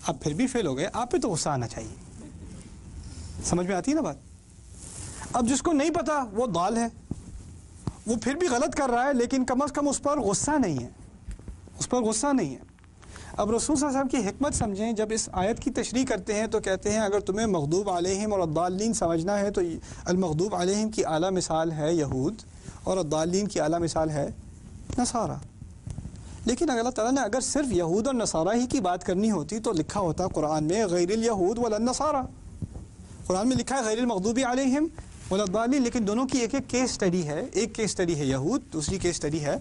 آپ پھر بھی فیل ہو گئے, آپ پہ تو غصہ آنا چاہیے. سمجھ میں آتی ہے نا بات؟ اب جس کو نہیں پتا وہ ضال ہے, وہ پھر بھی غلط کر رہا ہے, لیکن کم از کم اس پر غصہ نہیں ہے, اس پر غصہ نہیں ہے. اب رسول صلی اللہ علیہ وسلم کی حکمت سمجھیں. جب اس آیت کی تشریح کرتے ہیں تو کہتے ہیں اگر تمہیں مغضوب علیہم اور الضالین سمجھنا ہے تو المغضوب علیہم کی اعلیٰ مثال ہے یہود اور الضالین کی اعلیٰ مثال ہے نصارہ. لیکن اگر اللہ تعالیٰ نے اگر صرف یہود اور نصارہ ہی کی بات کرنی ہوتی تو لکھا ہوتا قرآن میں غیر الیہود ولا النصارہ. قرآن میں لکھا ہے غیر المغضوب علیہم ولا الضالین, لیکن دونوں کی ایک ایک کیس اسٹڈی ہے. ایک کیس اسٹڈی ہے یہود, دوسری کیس اسٹڈی ہے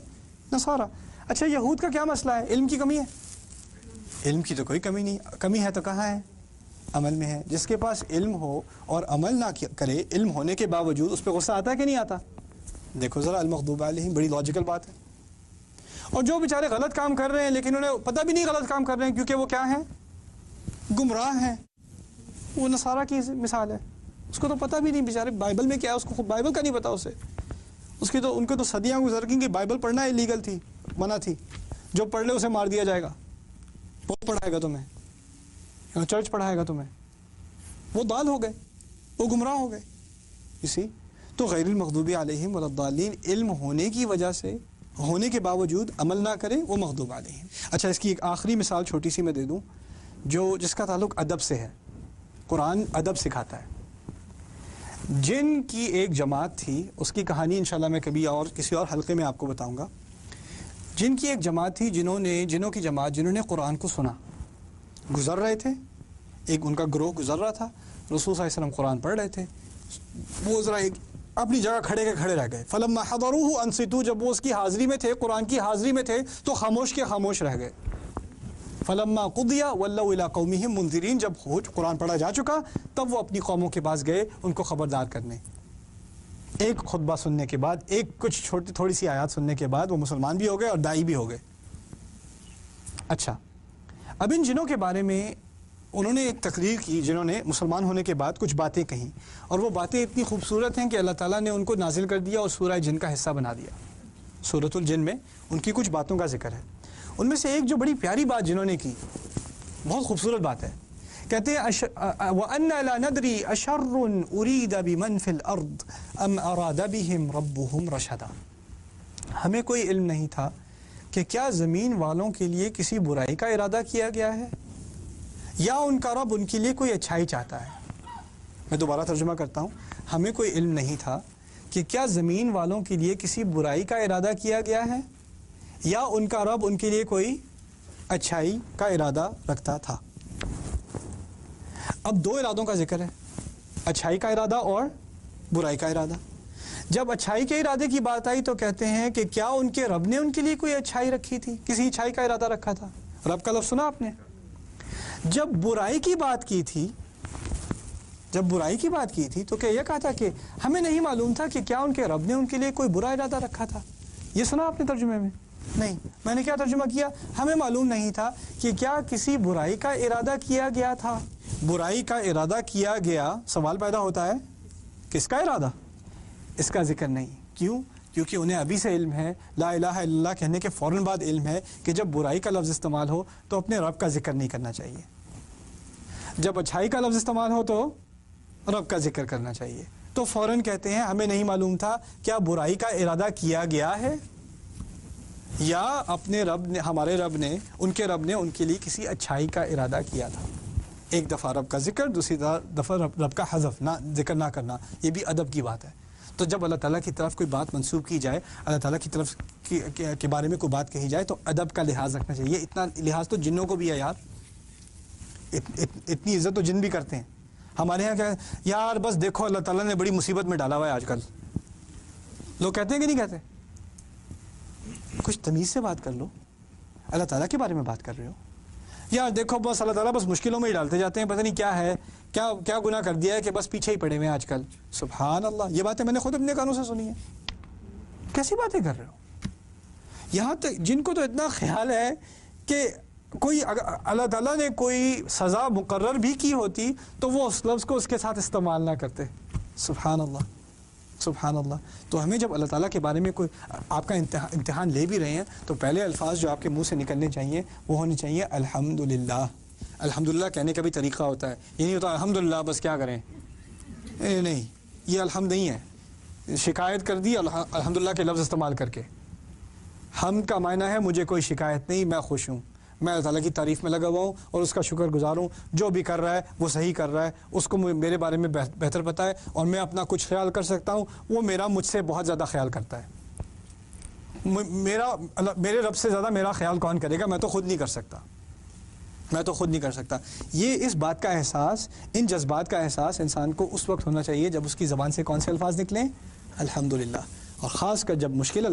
نصارہ. اچھا یہود کا کیا مسئلہ ہے؟ علم کی کمی ہے. علم کی تو کوئی کمی نہیں, کمی ہے تو کہاں ہے؟ عمل میں ہے. جس کے پاس علم ہو اور عمل نہ کرے, علم ہونے کے باوجود اس پہ غصہ آتا ہے کہ نہیں آتا؟ دیکھو ذرا المغضوب علیہم, بڑی لاجیکل بات ہے. اور جو بیچارے غلط کام کر رہے ہیں لیکن انہیں پتہ بھی نہیں غلط کام کر رہے ہیں کیونکہ وہ کیا ہیں؟ گمراہ ہیں. وہ نصارہ کی مثال ہے, اس کو تو پتہ بھی نہیں بیچارے بائبل میں کیا ہے, اس کو خود بائبل کا نہیں پتا اسے. اس کی تو ان کو تو صدیاں گزر گئیں کہ بائبل پڑھنا ایلیگل تھی, منع تھی. جو پڑھ لے اسے مار دیا جائے گا. وہ پڑھائے گا تمہیں, چرچ پڑھائے گا تمہیں. وہ ضال ہو گئے, وہ گمراہ ہو گئے. اسی تو غیر المغضوب علیہم ولا الضالین علم ہونے کی وجہ سے, ہونے کے باوجود عمل نہ کرے, وہ مغضوب علیہم. اچھا اس کی ایک آخری مثال چھوٹی سی میں دے دوں جس کا تعلق ادب سے ہے. قرآن ادب سکھاتا ہے. جن کی ایک جماعت تھی, اس کی کہانی انشاءاللہ میں کبھی اور کسی اور حلقے میں آپ کو بتاؤں گا. جن کی ایک جماعت تھی جنہوں کی جماعت جنہوں نے قرآن کو سنا, گزر رہے تھے, ایک ان کا گروہ گزر رہا تھا, رسول صلی اللہ علیہ وسلم قرآن پڑھ رہے تھے, وہ ذرا ایک اپنی جگہ کھڑے رہ گئے. فلما حضروہ انصتوا, جب وہ اس کی حاضری میں تھے, قرآن کی حاضری میں تھے تو خاموش کے خاموش رہ گئے. فلما قضی ولوا الی قومہم منذرین, جب قرآن پڑھا جا چکا تب وہ اپنی قوموں کے پاس گئے ان کو خبردار کرنے. ایک خطبہ سننے کے بعد, ایک کچھ تھوڑی سی آیات سننے کے بعد وہ مسلمان بھی ہو گئے اور داعی بھی ہو گئے. اچھا اب ان جنوں کے بارے میں انہوں نے ایک تقریر کی, جنہوں نے مسلمان ہونے کے بعد کچھ باتیں کہیں, اور وہ باتیں اتنی خوبصورت ہیں کہ اللہ تعالیٰ نے ان کو نازل کر دیا اور سورہ جن کا حصہ بنا دیا. سورۃ الجن میں ان کی کچھ باتوں کا ذکر ہے. ان میں سے ایک جو بڑی پیاری بات جنہوں نے کی, بہت خوبصورت بات ہے, کہتے ہیں وَأَنَّا لَا نَدْرِي أَشَرٌ أُرِيدَ بِمَنْ فِي الْأَرْضِ أَمْ أَرَادَ بِهِمْ رَبُّهُمْ رَشَدًا. ہمیں کوئی علم نہیں تھا کہ کیا زمین والوں کے لیے کسی برائی کا ارادہ کیا گیا ہے یا ان کا رب ان کے لیے کوئی اچھائی چاہتا ہے. میں دوبارہ ترجمہ کرتا ہوں. ہمیں کوئی علم نہیں تھا کہ کیا زمین والوں کے لیے کسی برائی کا ارادہ کیا گیا ہے یا ان کا رب ان کے لیے کوئی اچھائی کا ارادہ رکھتا تھا. اب دو ارادوں کا ذکر ہے, اچھائی کا ارادہ اور برائی کا ارادہ. جب اچھائی کے ارادے کی بات آئی تو کہتے ہیں کہ کیا ان کے رب نے ان کے لیے کوئی اچھائی رکھی تھی, کسی اچھائی کا ارادہ رکھا تھا. رب کا لفظ سنا آپ نے. جب برائی کی بات کی تھی, تو کہ یہ کہا تھا کہ ہمیں نہیں معلوم تھا کہ کیا ان کے رب نے ان کے لیے کوئی برا ارادہ رکھا تھا. یہ سنا آپ نے ترجمے میں؟ نہیں. میں نے کیا ترجمہ کیا؟ ہمیں معلوم نہیں تھا کہ کیا کسی برائی کا ارادہ کیا گیا تھا. برائی کا ارادہ کیا گیا, سوال پیدا ہوتا ہے کس کا ارادہ؟ اس کا ذکر نہیں. کیوں؟ کیونکہ انہیں ابھی سے علم ہے, لا الہ الا اللہ کہنے کے فوراً بعد علم ہے کہ جب برائی کا لفظ استعمال ہو تو اپنے رب کا ذکر نہیں کرنا چاہیے, جب اچھائی کا لفظ استعمال ہو تو رب کا ذکر کرنا چاہیے. تو فوراً کہتے ہیں ہمیں نہیں معلوم تھا کیا برائی کا ارادہ کیا گیا ہے یا اپنے رب نے, ہمارے رب نے, ان کے رب نے ان کے لیے کسی اچھائی کا ارادہ کیا تھا. ایک دفعہ رب کا ذکر, دوسری دفعہ رب کا حذف, نہ ذکر نہ کرنا, یہ بھی ادب کی بات ہے. تو جب اللہ تعالیٰ کی طرف کوئی بات منسوب کی جائے, اللہ تعالیٰ کی طرف کے بارے میں کوئی بات کہی جائے تو ادب کا لحاظ رکھنا چاہیے. اتنا لحاظ تو جنوں کو بھی ہے یار, اتنی عزت تو جن بھی کرتے ہیں. ہمارے یہاں کیا یار, بس دیکھو اللہ تعالیٰ نے بڑی مصیبت میں ڈالا ہوا ہے آج کل. لوگ کہتے ہیں کہ نہیں کہتے؟ کچھ تمیز سے بات کر لو. اللہ تعالیٰ کے بارے میں بات کر رہے ہو یار, دیکھو بس اللہ تعالیٰ بس مشکلوں میں ہی ڈالتے جاتے ہیں, پتہ نہیں کیا ہے, کیا گناہ کر دیا ہے کہ بس پیچھے ہی پڑے ہوئے ہیں آج کل. سبحان اللہ, یہ باتیں میں نے خود اپنے کانوں سے سنی ہیں. کیسی باتیں کر رہے ہو؟ یہاں تک جن کو تو اتنا خیال ہے کہ کوئی اللہ تعالیٰ نے کوئی سزا مقرر بھی کی ہوتی تو وہ اس لفظ کو اس کے ساتھ استعمال نہ کرتے. سبحان اللہ, سبحان اللہ. تو ہمیں جب اللہ تعالیٰ کے بارے میں کوئی آپ کا امتحان لے بھی رہے ہیں تو پہلے الفاظ جو آپ کے منہ سے نکلنے چاہیے وہ ہونے چاہیے الحمدللہ. الحمدللہ کہنے کا بھی طریقہ ہوتا ہے. یہ نہیں ہوتا الحمدللہ بس کیا کریں, نہیں, یہ الحمد نہیں ہے. شکایت کر دی الحمدللہ کے لفظ استعمال کر کے. حمد کا معنی ہے مجھے کوئی شکایت نہیں, میں خوش ہوں, میں اللہ تعالیٰ کی تعریف میں لگا ہوا ہوں اور اس کا شکر گزار ہوں. جو بھی کر رہا ہے وہ صحیح کر رہا ہے, اس کو میرے بارے میں بہتر پتہ ہے, اور میں اپنا کچھ خیال کر سکتا ہوں, وہ مجھ سے بہت زیادہ خیال کرتا ہے. میرے رب سے زیادہ میرا خیال کون کرے گا, میں تو خود نہیں کر سکتا. یہ اس بات کا احساس, ان جذبات کا احساس انسان کو اس وقت ہونا چاہیے جب اس کی زبان سے کون سے الفاظ نکلیں, الحمدللہ. اور خاص کر جب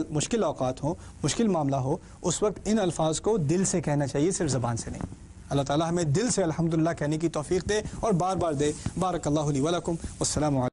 مشکل اوقات ہوں, مشکل معاملہ ہو, اس وقت ان الفاظ کو دل سے کہنا چاہیے, صرف زبان سے نہیں. اللہ تعالیٰ ہمیں دل سے الحمدللہ کہنے کی توفیق دے اور بار بار دے. بارک اللہ لی ولکم. والسلام علیکم.